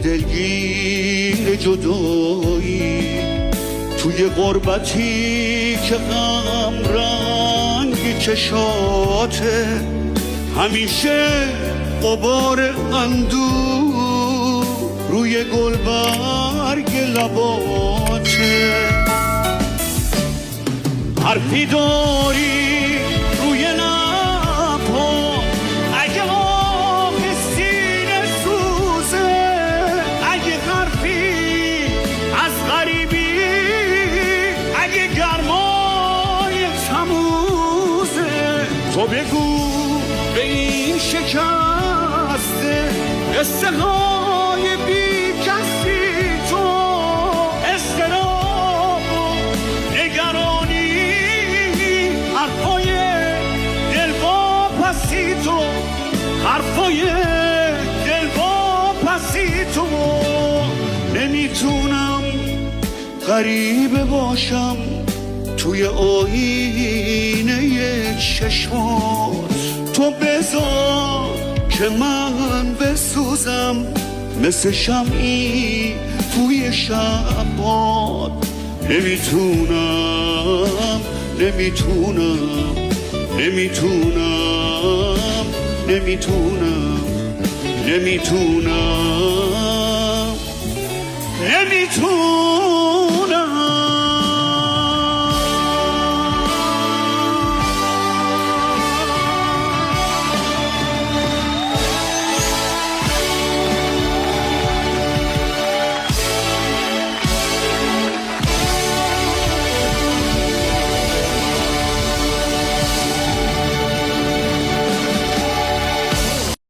دلگیر جدایی، توی غربتی که غم رنگ چشاته، همیشه غبار اندوه روی گلبرگ لباته. حرفی داری روی لبها اگه آه سینه سوزه، اگه حرفی از غریبی، اگه گرمای تموزه، تو بگو به این شکسته قصه های بی کسی، تو استراب و نگرانی، حرفای دلواپسی تو، حرفای دلواپسی تو. نمیتونم غریبه باشم توی آینه چشمات، تو بذار که من بسوزم مثل شمعی توی شبات. نمیتونم نمیتونم نمیتونم نمیتونم نمیتونم نمیتونم